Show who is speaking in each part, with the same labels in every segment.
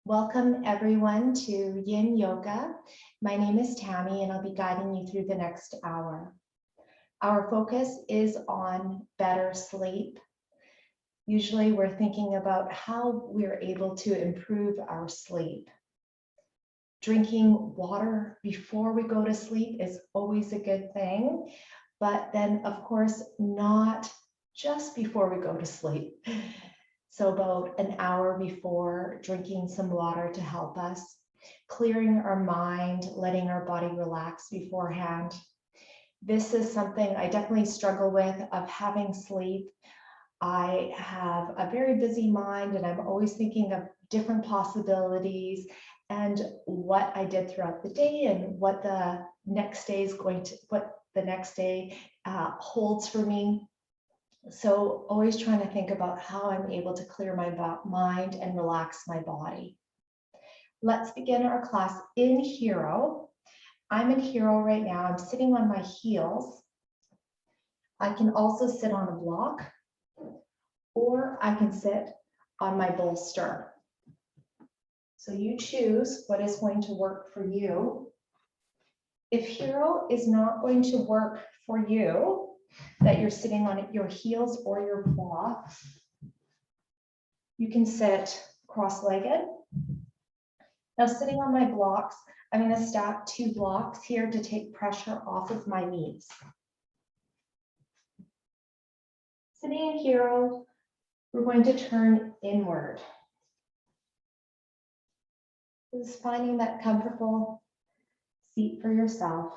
Speaker 1: Welcome everyone to Yin Yoga. My name is Tammy and I'll be guiding you through the next hour. Our focus is on better sleep. Usually we're thinking about how we're able to improve our sleep. Drinking water before we go to sleep is always a good thing, but then of course not just before we go to sleep. So about an hour before, drinking some water to help us, clearing our mind, letting our body relax beforehand. This is something I definitely struggle with, of having sleep. I have a very busy mind and I'm always thinking of different possibilities and what I did throughout the day and what the next day holds for me. So always trying to think about how I'm able to clear my mind and relax my body. Let's begin our class in Hero. I'm in Hero right now. I'm sitting on my heels. I can also sit on a block, or I can sit on my bolster. So you choose what is going to work for you. If Hero is not going to work for you, that you're sitting on your heels or your block, you can sit cross-legged. Now sitting on my blocks, I'm going to stack 2 blocks here to take pressure off of my knees. Sitting in Hero, we're going to turn inward. Just finding that comfortable seat for yourself.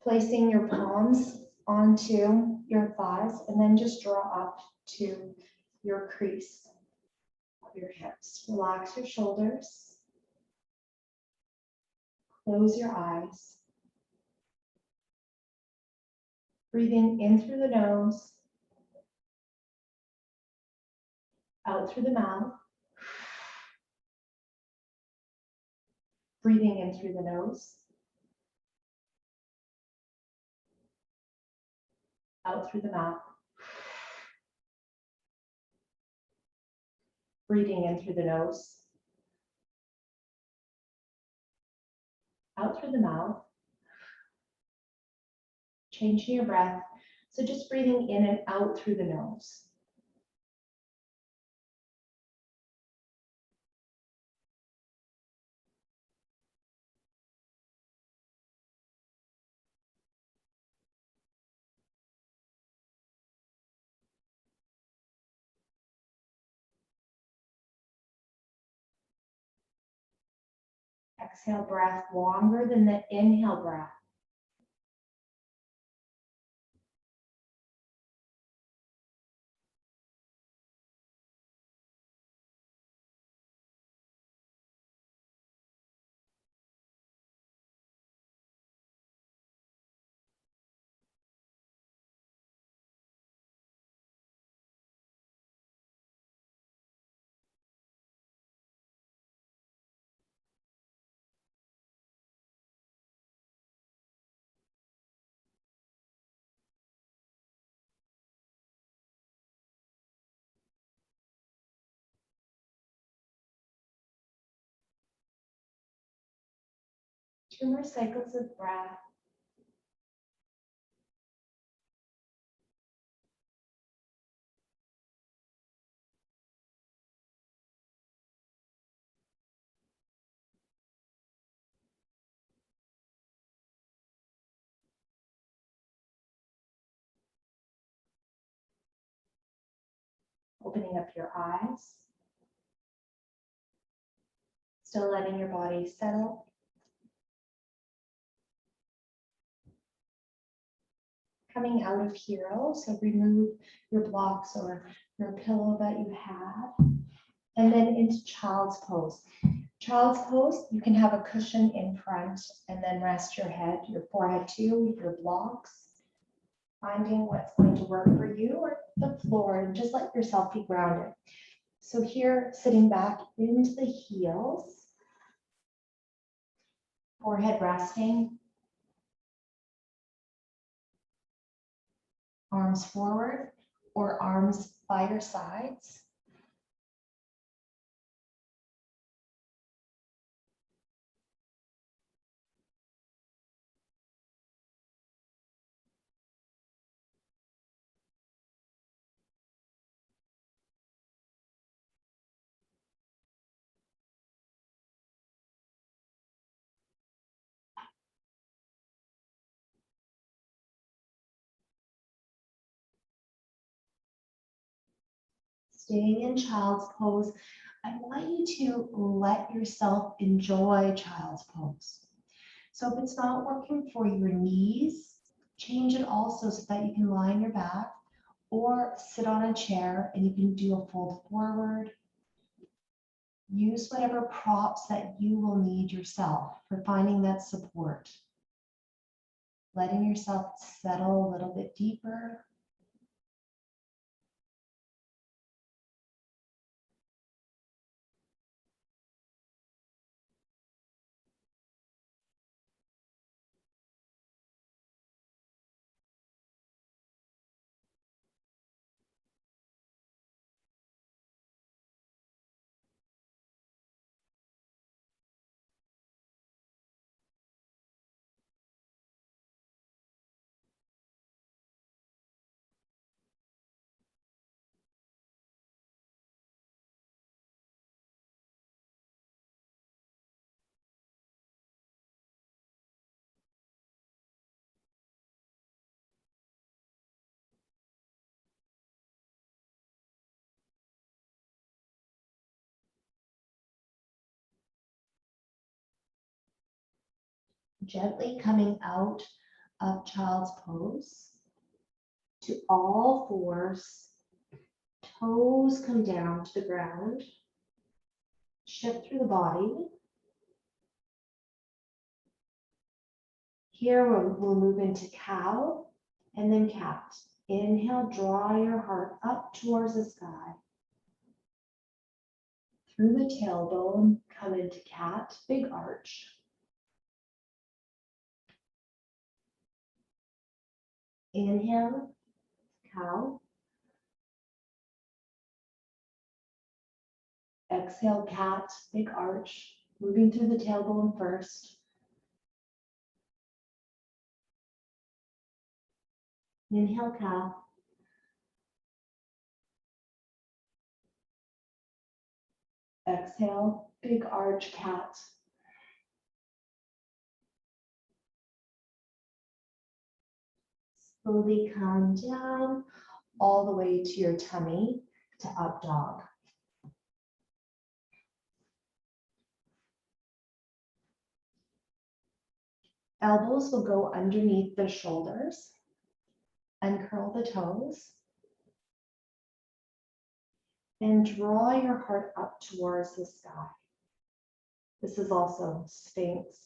Speaker 1: Placing your palms onto your thighs and then just draw up to your crease of your hips. Relax your shoulders. Close your eyes. Breathing in through the nose, out through the mouth. Breathing in through the nose, out through the mouth. Breathing in through the nose, out through the mouth. Changing your breath. So just breathing in and out through the nose. Exhale breath longer than the inhale breath. Two more cycles of breath. Opening up your eyes. Still letting your body settle. Coming out of Hero, so remove your blocks or your pillow that you have. And then into Child's Pose. Child's Pose, you can have a cushion in front and then rest your head, your forehead too, your blocks. Finding what's going to work for you, or the floor, and just let yourself be grounded. So here, sitting back into the heels, forehead resting, arms forward or arms by your sides. Staying in child's pose, I want you to let yourself enjoy child's pose. So if it's not working for your knees, change it also so that you can lie on your back or sit on a chair and you can do a fold forward. Use whatever props that you will need yourself for finding that support. Letting yourself settle a little bit deeper. Gently coming out of child's pose to all fours. Toes come down to the ground. Shift through the body. Here we'll move into cow and then cat. Inhale, draw your heart up towards the sky. Through the tailbone, come into cat, big arch. Inhale, cow. Exhale, cat, big arch. Moving through the tailbone first. Inhale, cow. Exhale, big arch, cat. Slowly come down all the way to your tummy to up dog. Elbows will go underneath the shoulders. Uncurl the toes. And draw your heart up towards the sky. This is also Sphinx.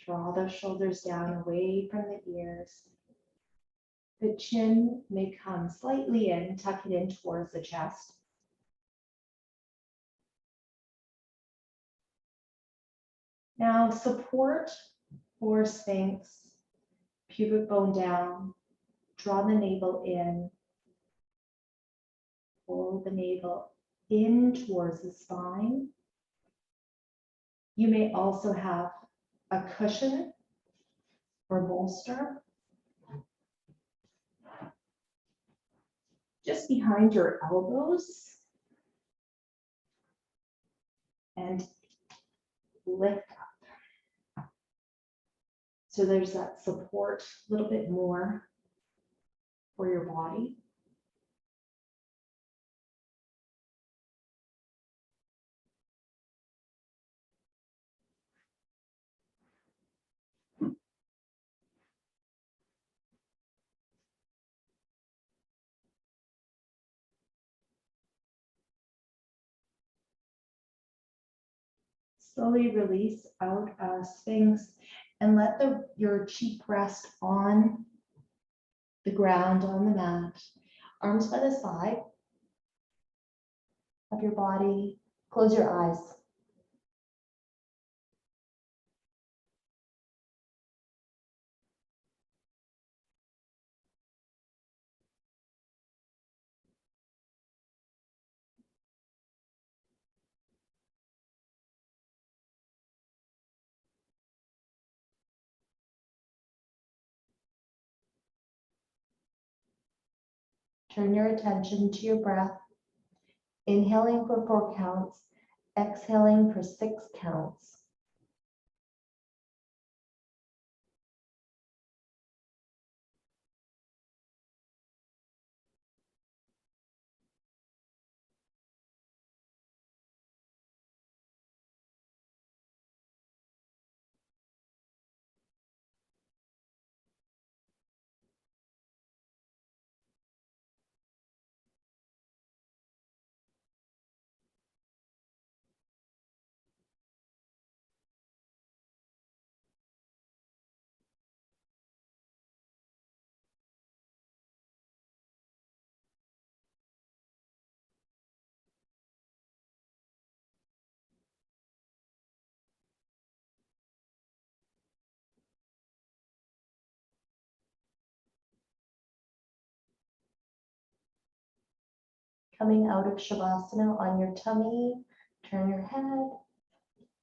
Speaker 1: Draw the shoulders down away from the ears. The chin may come slightly in, tuck it in towards the chest. Now support for Sphinx. Pubic bone down. Draw the navel in. Pull the navel in towards the spine. You may also have a cushion or bolster just behind your elbows and lift up. So there's that support a little bit more for your body. Slowly release out of Sphinx and let your cheek rest on the ground, on the mat. Arms by the side of your body. Close your eyes. Turn your attention to your breath. Inhaling for 4 counts, exhaling for 6 counts. Coming out of Shavasana on your tummy, turn your head,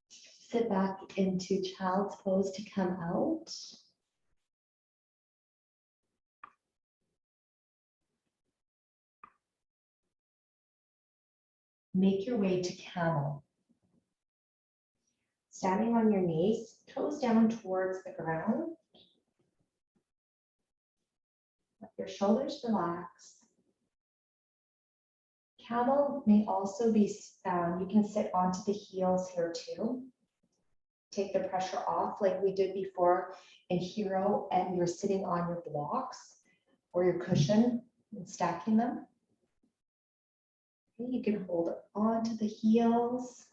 Speaker 1: sit back into child's pose to come out. Make your way to camel. Standing on your knees, toes down towards the ground. Let your shoulders relax. Camel may also be, you can sit onto the heels here too. Take the pressure off like we did before in hero, and you're sitting on your blocks or your cushion and stacking them. You can hold on to the heels.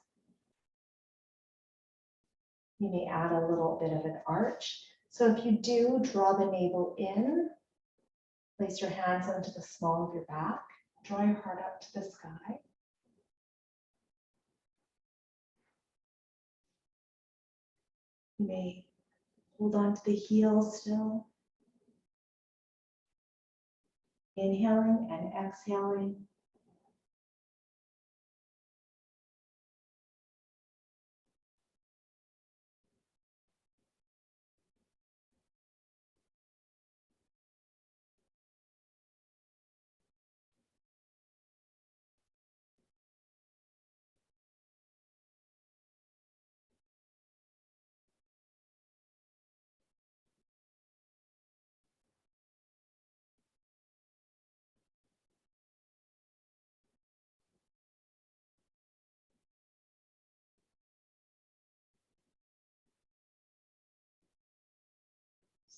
Speaker 1: You may add a little bit of an arch. So if you do, draw the navel in, place your hands onto the small of your back, draw your heart up to the sky. You may hold on to the heels still. Inhaling and exhaling.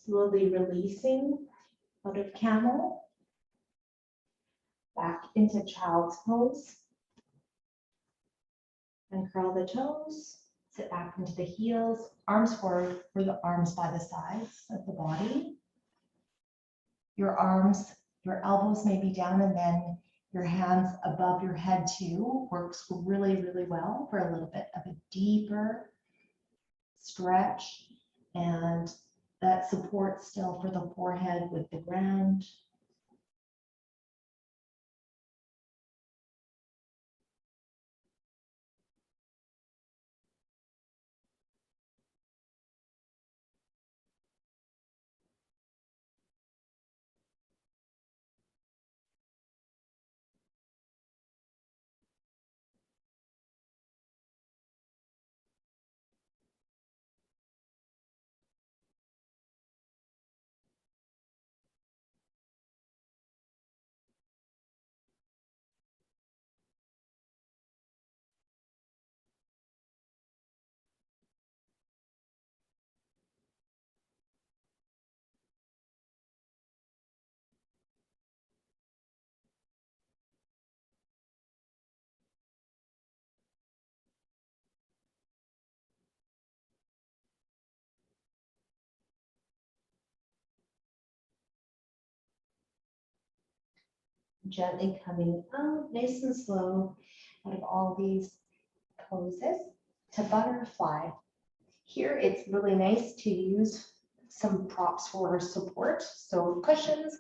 Speaker 1: Slowly releasing out of camel, back into child's pose. Uncurl the toes, sit back into the heels, arms forward or the arms by the sides of the body. Your arms, your elbows may be down, and then your hands above your head too. Works really, really well for a little bit of a deeper stretch, and that support still for the forehead with the ground. Gently coming out, nice and slow, out of all these poses to butterfly. Here, it's really nice to use some props for support. So cushions,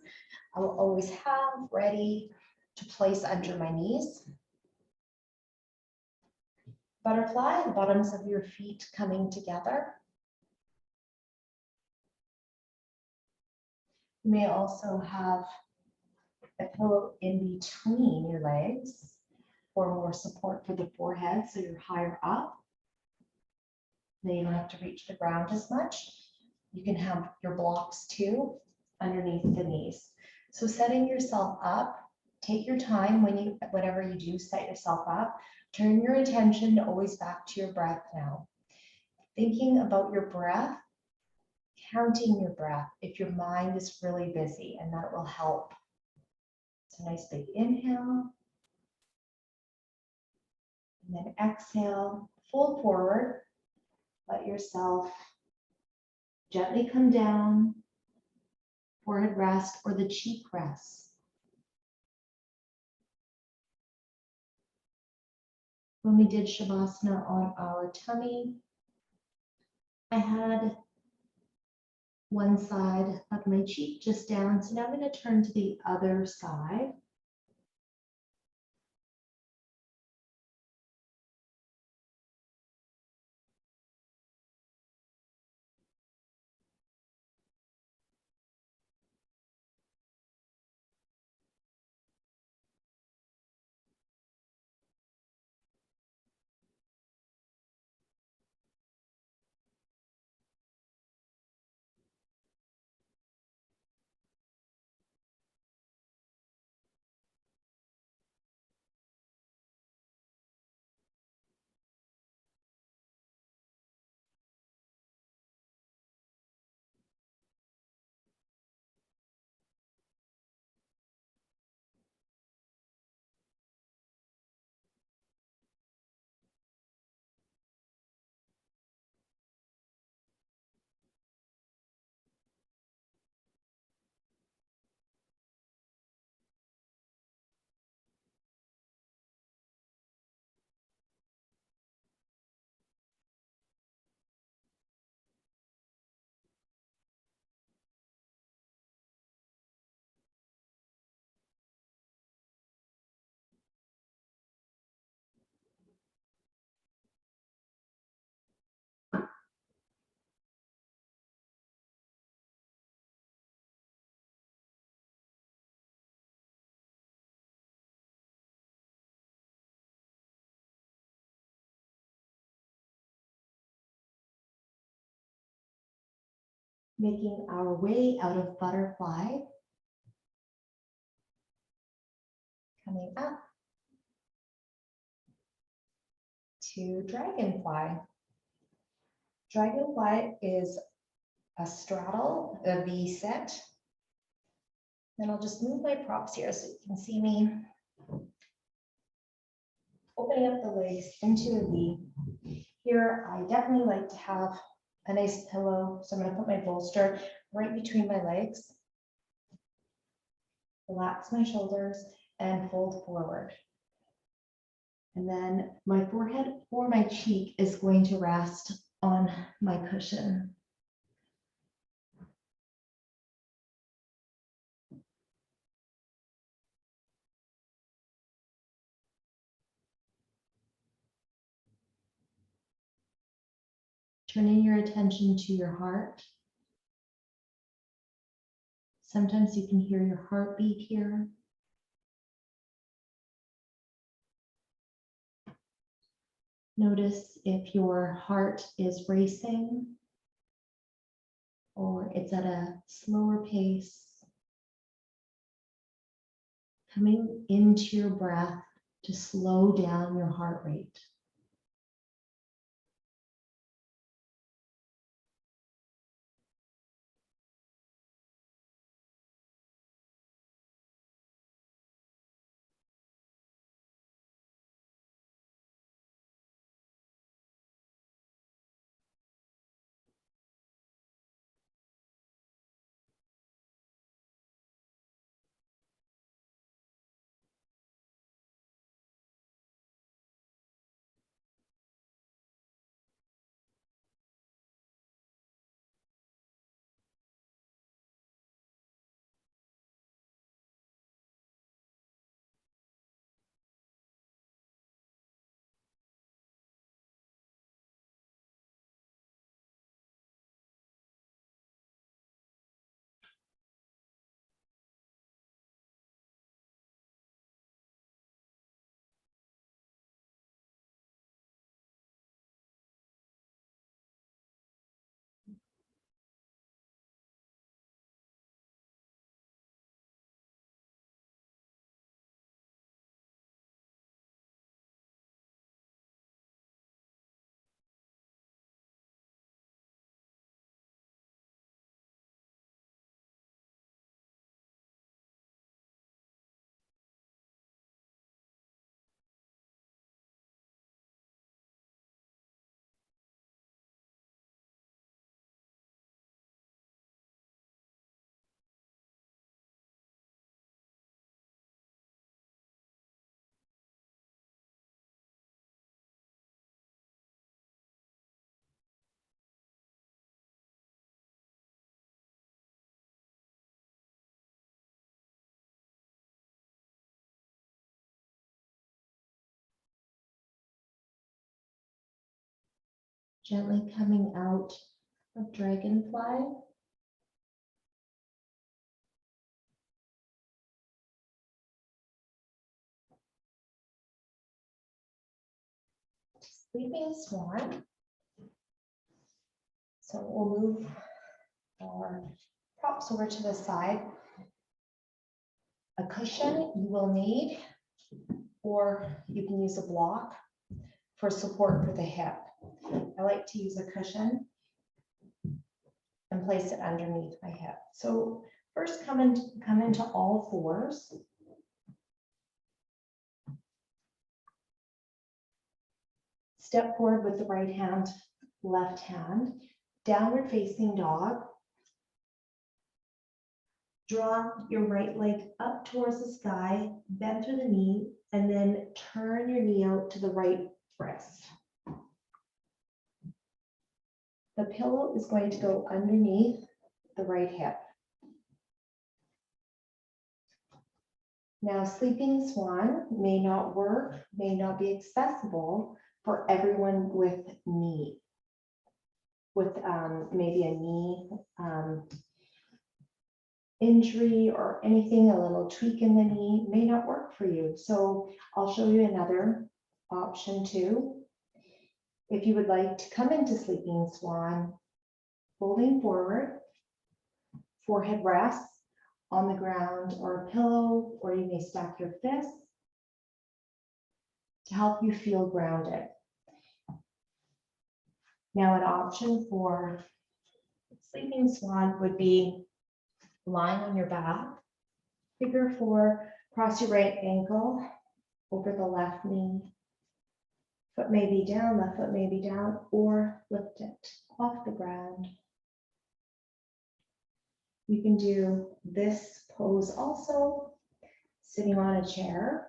Speaker 1: I will always have ready to place under my knees. Butterfly, the bottoms of your feet coming together. You may also have a pillow in between your legs for more support for the forehead, so you're higher up. Then you don't have to reach the ground as much. You can have your blocks too underneath the knees. So setting yourself up, take your time whenever you do set yourself up, turn your attention always back to your breath now. Thinking about your breath, counting your breath if your mind is really busy, and that will help. So nice big inhale. And then exhale, fold forward. Let yourself gently come down, forehead rest or the cheek rest. When we did Shavasana on our tummy, I had one side of my cheek just down. So now I'm going to turn to the other side. making our way out of butterfly, coming up to dragonfly. Dragonfly is a straddle, a V set. Then I'll just move my props here so you can see me opening up the legs into a V. Here, I definitely like to have a nice pillow. So I'm going to put my bolster right between my legs. Relax my shoulders and fold forward. And then my forehead or my cheek is going to rest on my cushion. Turning your attention to your heart. Sometimes you can hear your heartbeat here. Notice if your heart is racing or it's at a slower pace. Coming into your breath to slow down your heart rate. Gently coming out of dragonfly. Sleeping swan. So we'll move our props over to the side. A cushion you will need, or you can use a block for support for the hip. I like to use a cushion and place it underneath my hip. So first come into all fours. Step forward with the right hand, left hand, downward facing dog. Draw your right leg up towards the sky, bend through the knee, and then turn your knee out to the right wrist. The pillow is going to go underneath the right hip. Now, sleeping swan may not work, may not be accessible for everyone with maybe a knee injury or anything, a little tweak in the knee may not work for you. So I'll show you another option too. If you would like to come into sleeping swan, folding forward, forehead rests on the ground or a pillow, or you may stack your fists to help you feel grounded. Now, an option for sleeping swan would be lying on your back. Figure 4, cross your right ankle over the left knee. Foot may be down, left foot may be down, or lift it off the ground. You can do this pose also sitting on a chair,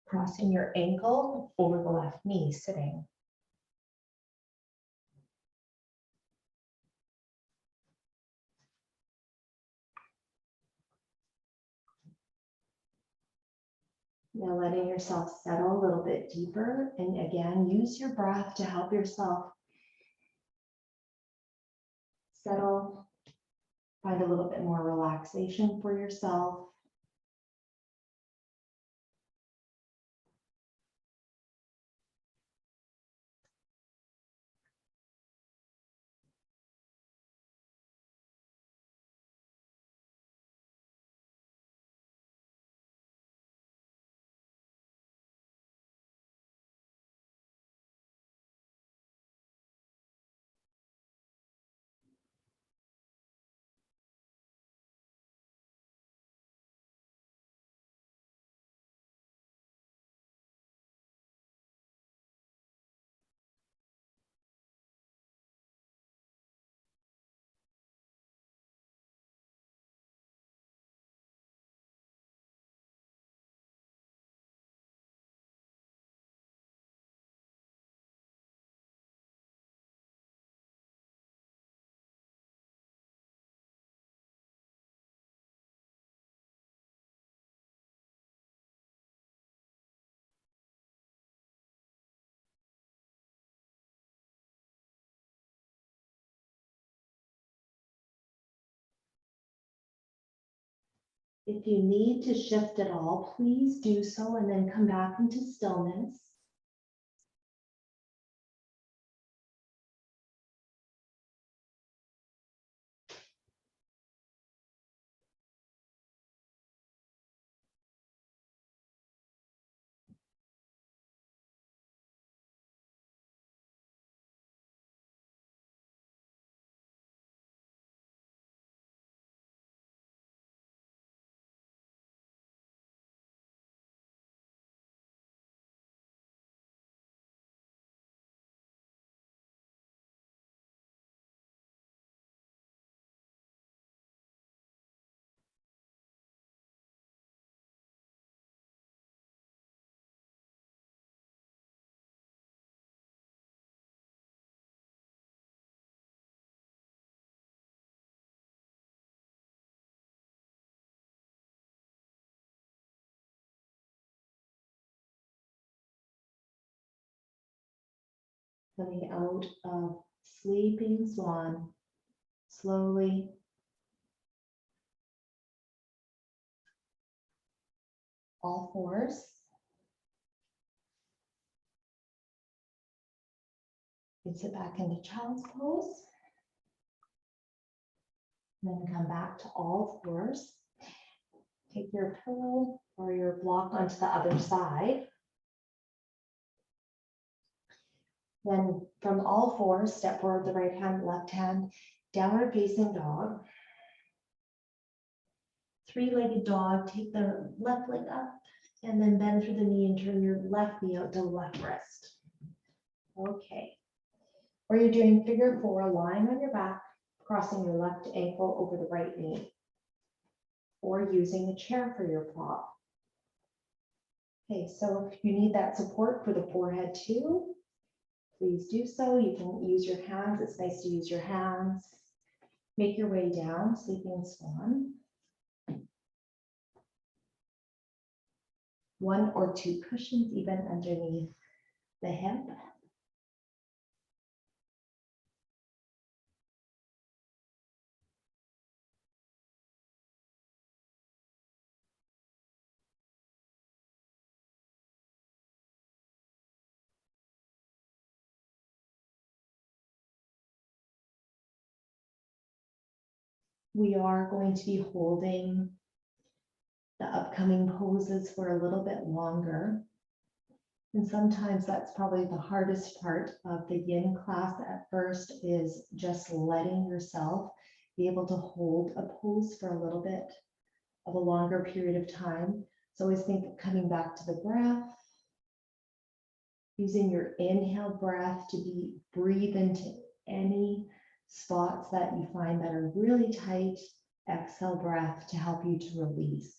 Speaker 1: crossing your ankle over the left knee, sitting. Now letting yourself settle a little bit deeper, and again, use your breath to help yourself settle, find a little bit more relaxation for yourself. If you need to shift at all, please do so and then come back into stillness. Coming out of sleeping swan, slowly. All fours. You can sit back into child's pose. Then come back to all fours. Take your pillow or your block onto the other side. Then from all fours, step forward the right hand, left hand, downward facing dog. Three-legged dog, take the left leg up and then bend through the knee and turn your left knee out to the left wrist. Okay. Or you're doing figure 4, lying on your back, crossing your left ankle over the right knee, or using a chair for your prop. Okay, so if you need that support for the forehead too, please do so. You can use your hands. It's nice to use your hands. Make your way down, sleeping swan. 1 or 2 cushions even underneath the hip. We are going to be holding the upcoming poses for a little bit longer. And sometimes that's probably the hardest part of the yin class at first, is just letting yourself be able to hold a pose for a little bit of a longer period of time. So always think of coming back to the breath, using your inhale breath to breathe into any spots that you find that are really tight. Exhale breath to help you to release.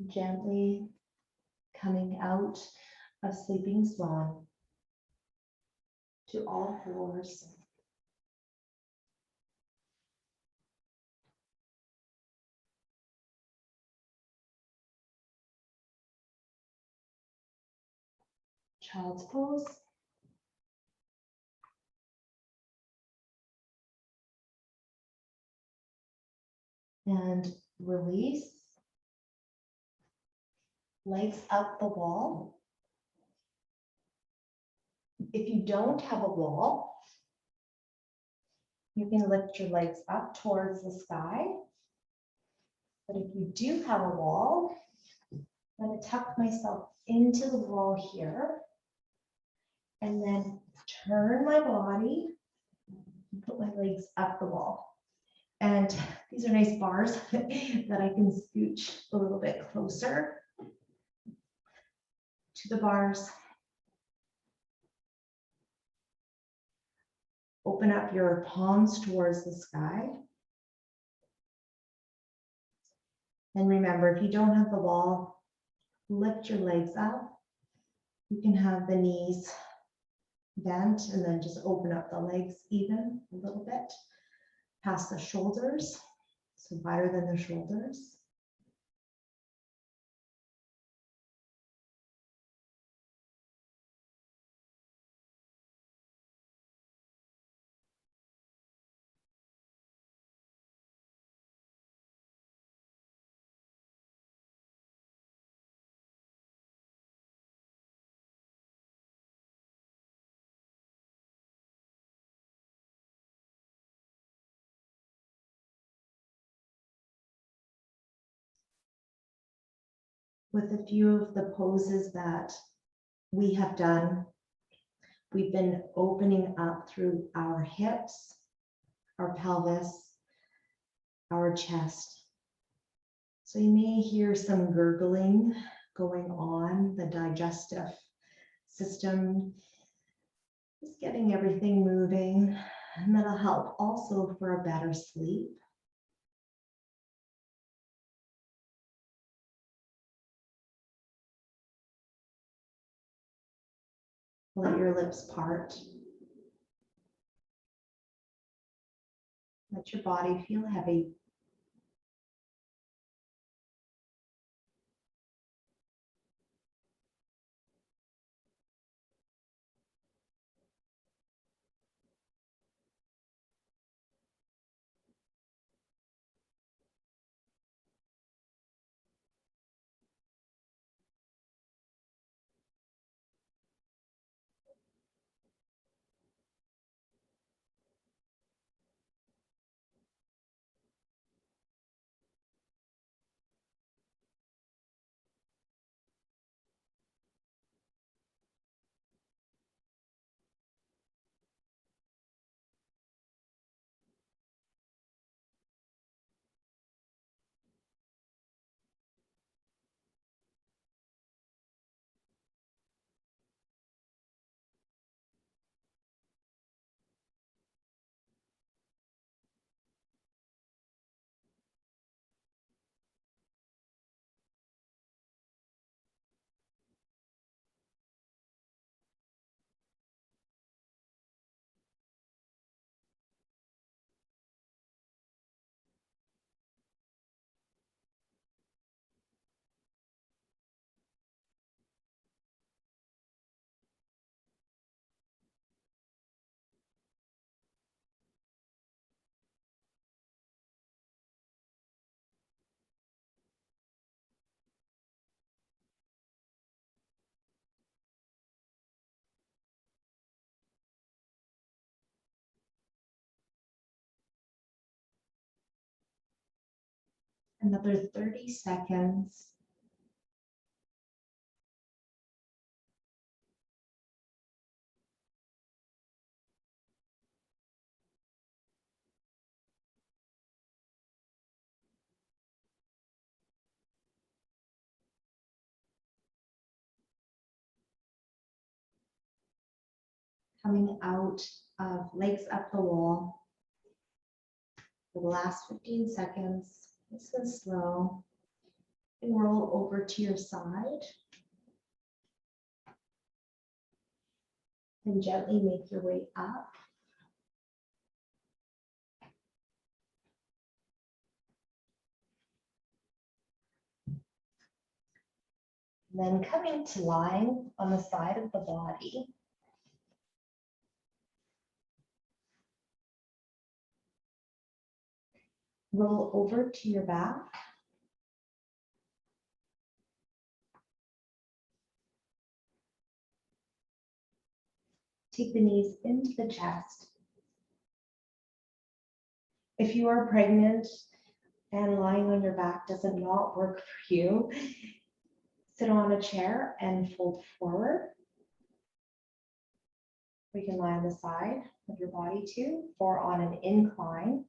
Speaker 1: Gently coming out of sleeping swan to all fours. Child's pose. And release. Legs up the wall. If you don't have a wall, you can lift your legs up towards the sky. But if you do have a wall, I'm going to tuck myself into the wall here and then turn my body and put my legs up the wall. And these are nice bars that I can scooch a little bit closer to the bars. Open up your palms towards the sky. And remember, if you don't have the wall, lift your legs up. You can have the knees bent and then just open up the legs even a little bit past the shoulders, so wider than the shoulders. with a few of the poses that we have done. We've been opening up through our hips, our pelvis, our chest. So you may hear some gurgling going on. The digestive system is getting everything moving, and that'll help also for a better sleep. Let your lips part. Let your body feel heavy. Another 30 seconds. Coming out of legs up the wall for the last 15 seconds. Nice and slow. And roll over to your side. And gently make your way up. Then coming to lying on the side of the body. Roll over to your back. Take the knees into the chest. If you are pregnant and lying on your back does not work for you, sit on a chair and fold forward. We can lie on the side of your body too, or on an incline.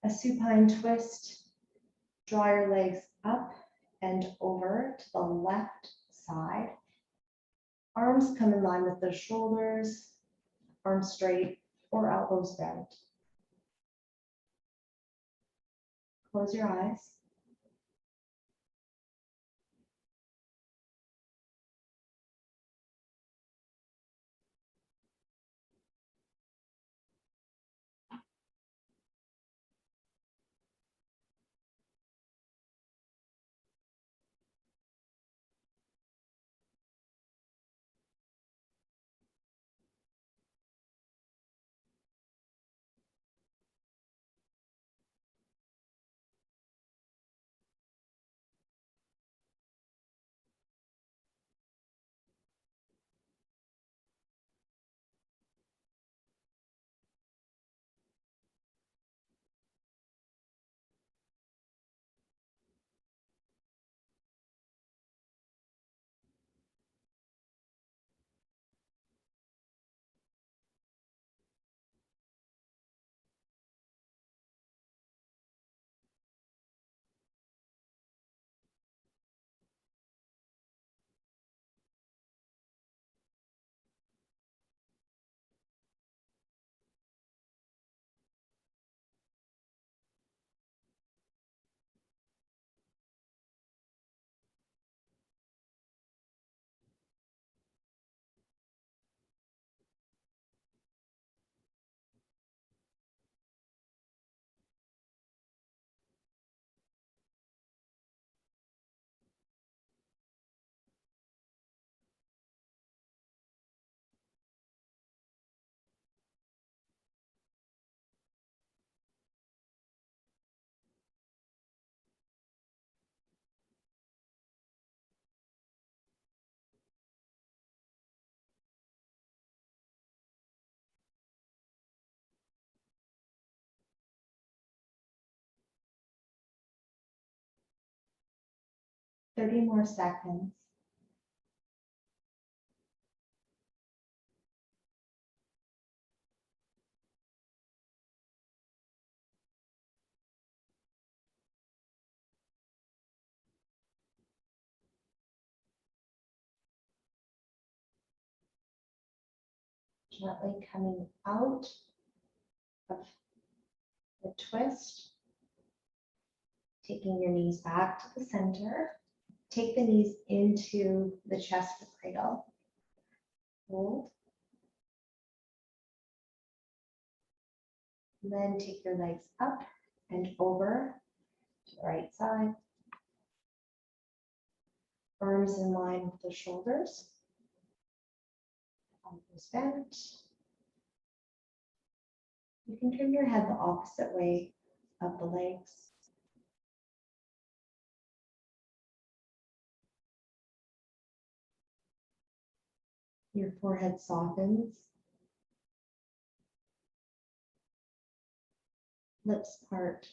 Speaker 1: A supine twist, draw your legs up and over to the left side. Arms come in line with the shoulders, arms straight or elbows bent. Close your eyes. 30 more seconds. Gently coming out of the twist, taking your knees back to the center. Take the knees into the chest for cradle. Hold. And then take your legs up and over to the right side. Arms in line with the shoulders. Elbows bent. You can turn your head the opposite way of the legs. Your forehead softens. Lips part.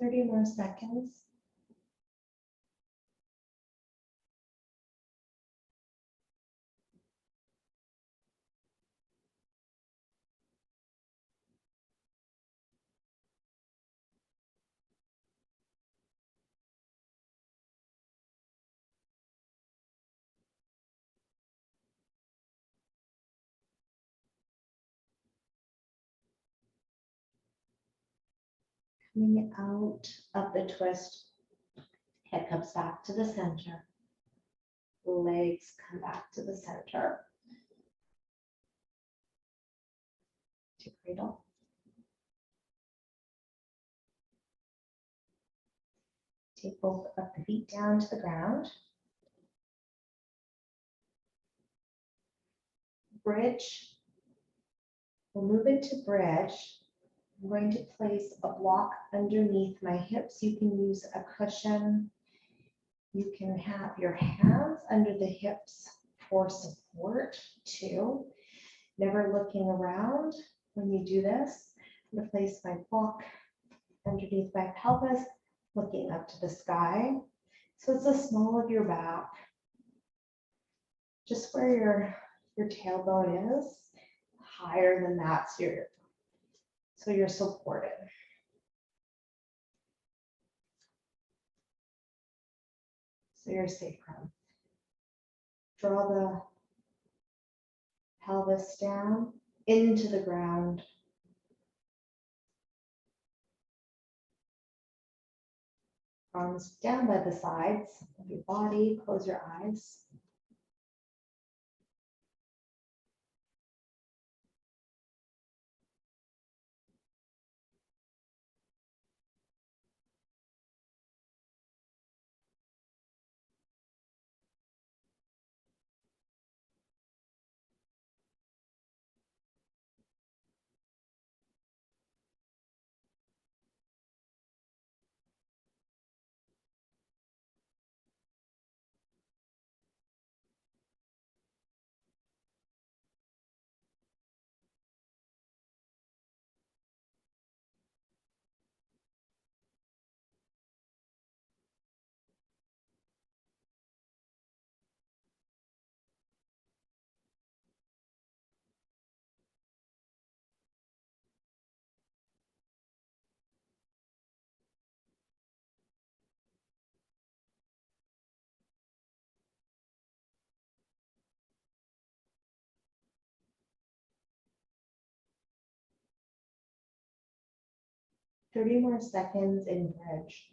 Speaker 1: Thirty more seconds. Coming out of the twist, head comes back to the center. Legs come back to the center. To cradle. Take both of the feet down to the ground. Bridge. We'll move into bridge. I'm going to place a block underneath my hips. You can use a cushion. You can have your hands under the hips for support too. Never looking around when you do this. I'm going to place my block underneath my pelvis, looking up to the sky. So it's the small of your back, just where your tailbone is. Higher than that, so you're supported. So your sacrum. Draw the pelvis down into the ground. Arms down by the sides of your body. Close your eyes. Thirty more seconds in bridge.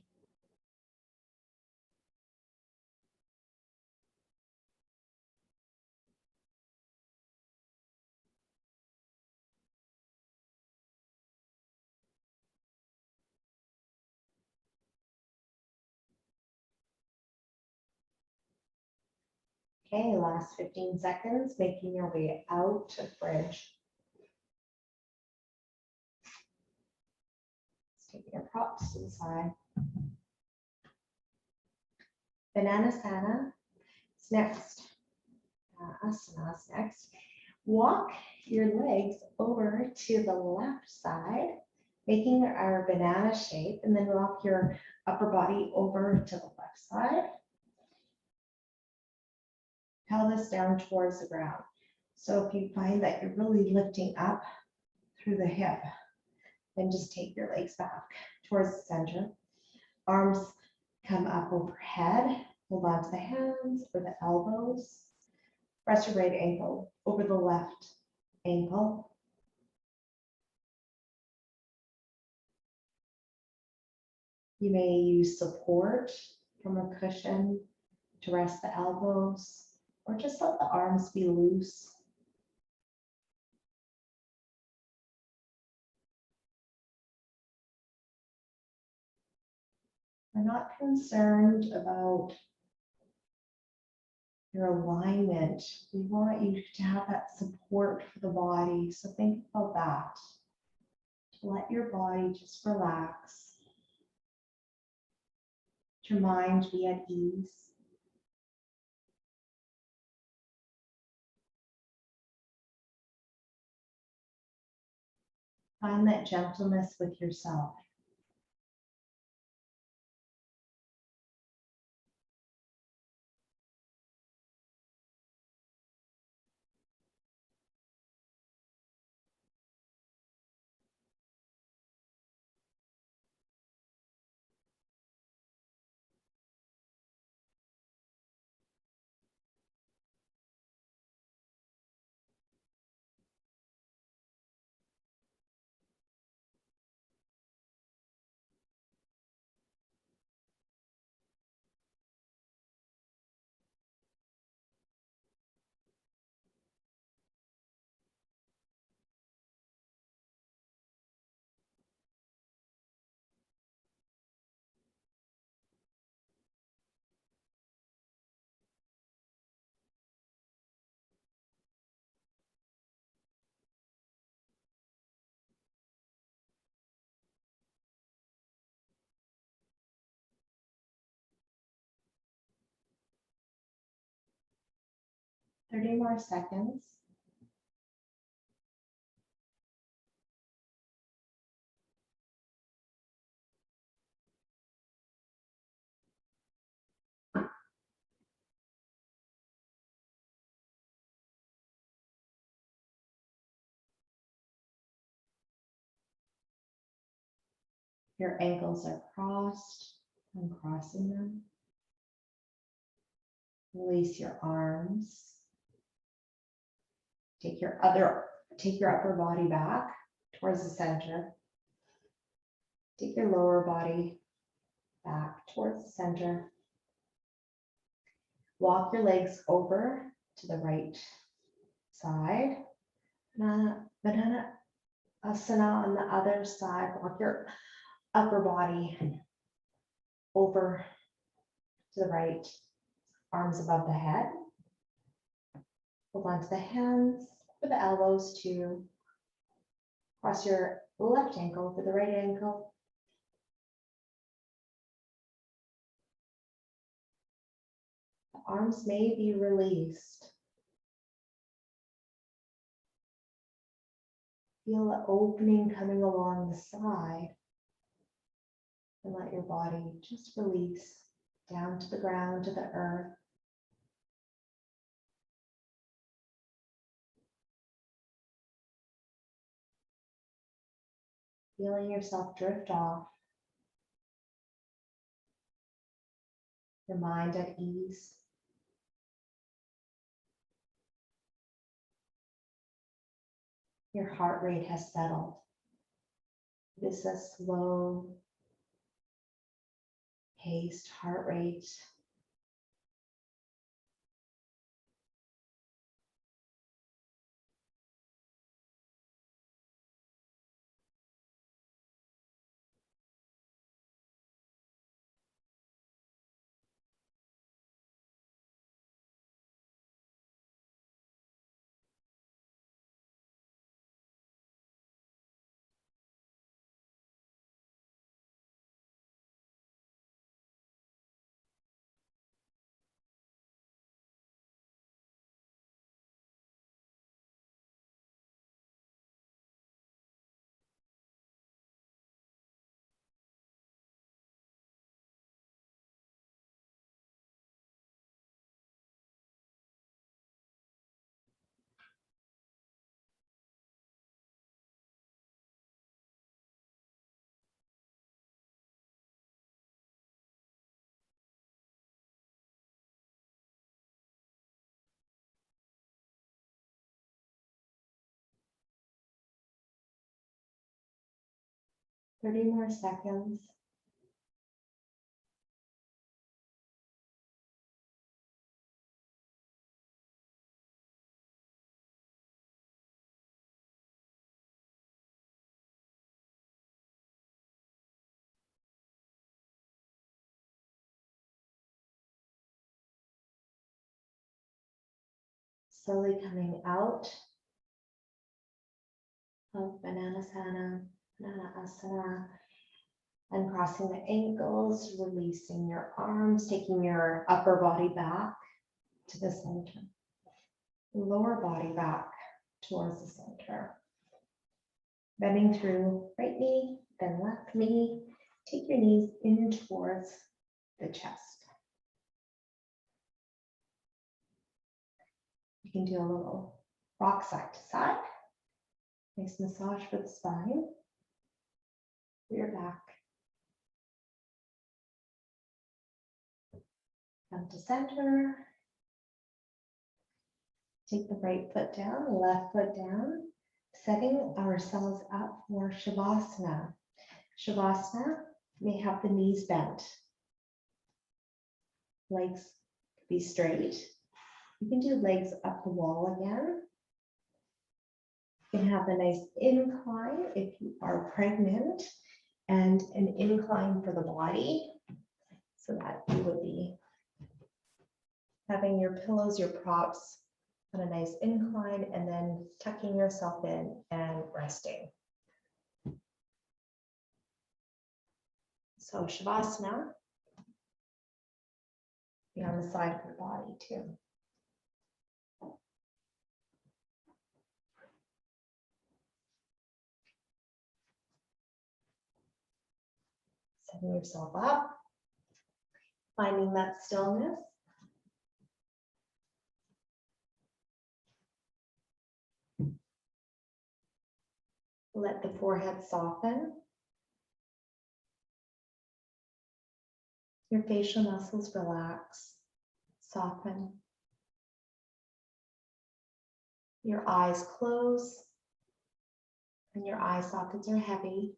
Speaker 1: Okay, last 15 seconds, making your way out of bridge. Taking your props to the side. Bananasana is next. Asana is next. Walk your legs over to the left side, making our banana shape, and then walk your upper body over to the left side. Pelvis down towards the ground. So if you find that you're really lifting up through the hip, then just take your legs back towards the center. Arms come up overhead. Hold on to the hands or the elbows. Press your right ankle over the left ankle. You may use support from a cushion to rest the elbows, or just let the arms be loose. We're not concerned about your alignment. We want you to have that support for the body. So think about that. Let your body just relax. Let your mind be at ease. Find that gentleness with yourself. Thirty more seconds. Your ankles are crossed. I'm crossing them. Release your arms. Take your upper body back towards the center. Take your lower body back towards the center. Walk your legs over to the right side. Banana asana on the other side. Walk your upper body over to the right, arms above the head. Hold on to the hands with the elbows to cross your left ankle over the right ankle. The arms may be released. Feel the opening coming along the side. And let your body just release down to the ground, to the earth. Feeling yourself drift off. Your mind at ease. Your heart rate has settled. This is a slow paced heart rate. Thirty more seconds. Slowly coming out of banana asana, and crossing the ankles, releasing your arms, taking your upper body back to the center, lower body back towards the center. Bending through right knee, then left knee. Take your knees in towards the chest. You can do a little rock side to side. Nice massage for the spine, for your back. Come to center. Take the right foot down, the left foot down, setting ourselves up for Shavasana. Shavasana may have the knees bent. Legs be straight. You can do legs up the wall again. You can have a nice incline if you are pregnant, and an incline for the body, so that you would be having your pillows, your props on a nice incline, and then tucking yourself in and resting. So Shavasana, be on the side of your body too. Setting yourself up, finding that stillness. Let the forehead soften. Your facial muscles relax. soften. Your eyes close and your eye sockets are heavy.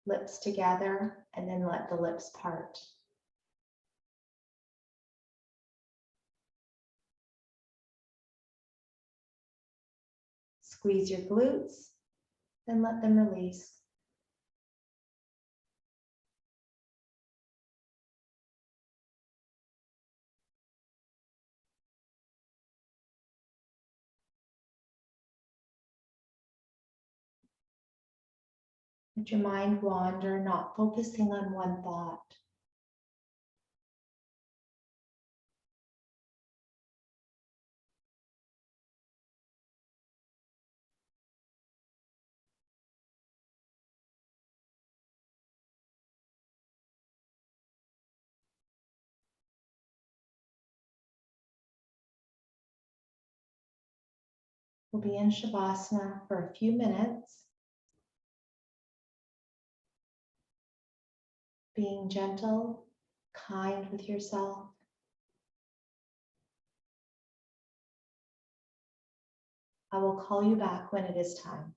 Speaker 1: Lips together and then let the lips part. Squeeze your glutes and let them release. Let your mind wander, not focusing on one thought. We'll be in Shavasana for a few minutes, being gentle, kind with yourself. I will call you back when it is time.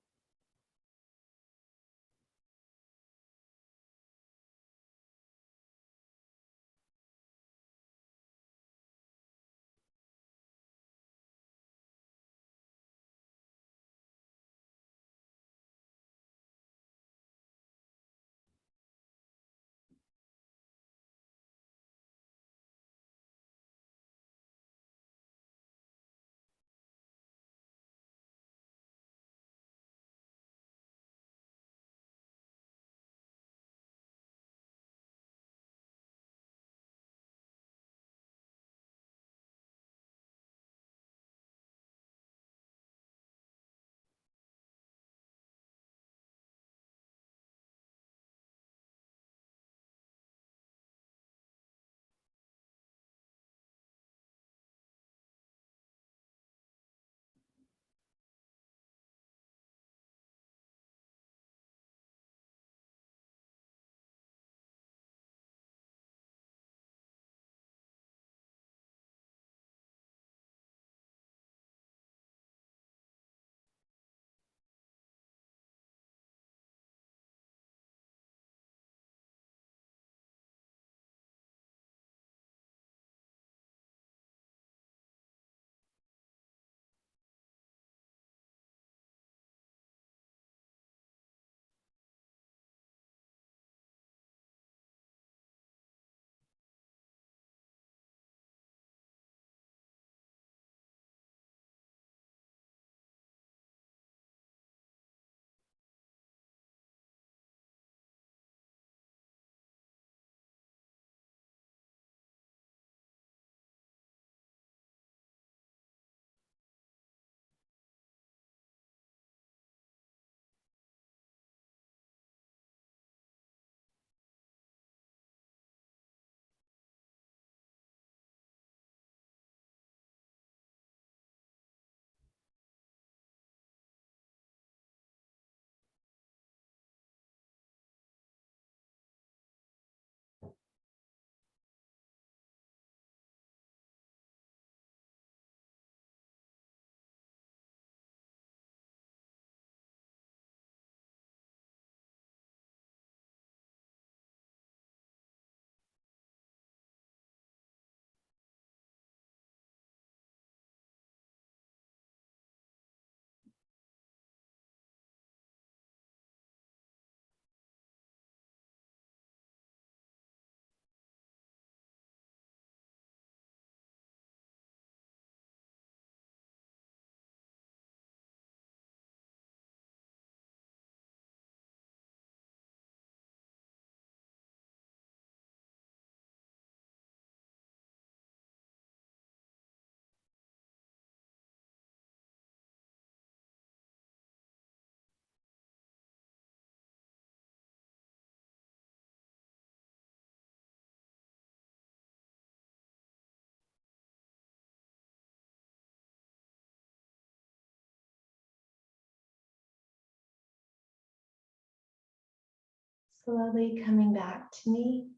Speaker 1: Slowly coming back to me.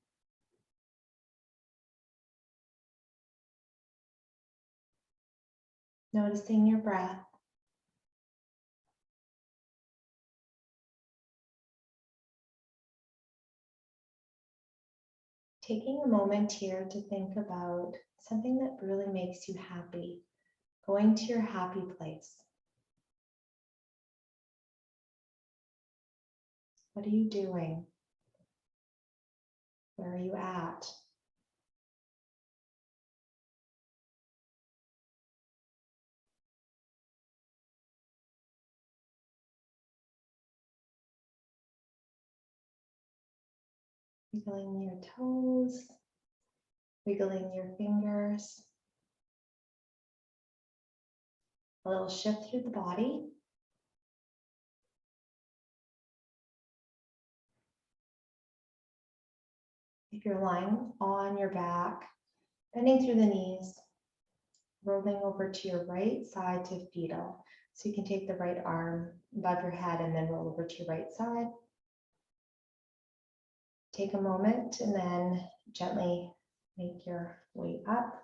Speaker 1: Noticing your breath. Taking a moment here to think about something that really makes you happy, going to your happy place. What are you doing? Where are you at? Wiggling your toes, wiggling your fingers. A little shift through the body. If you're lying on your back, bending through the knees, rolling over to your right side to fetal. So you can take the right arm above your head and then roll over to your right side. Take a moment and then gently make your way up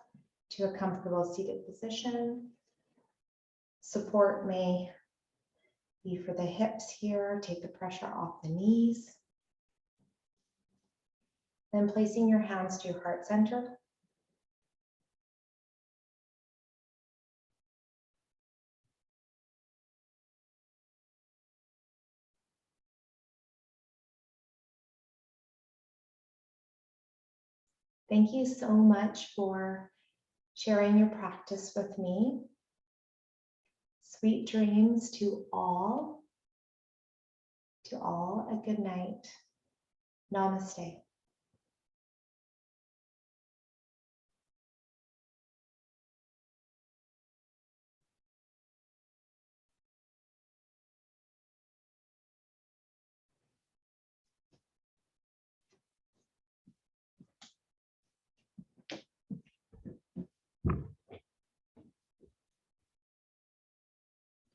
Speaker 1: to a comfortable seated position. Support may be for the hips here. Take the pressure off the knees. Then placing your hands to your heart center. Thank you so much for sharing your practice with me. Sweet dreams to all. To all, a good night. Namaste.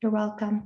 Speaker 1: You're welcome.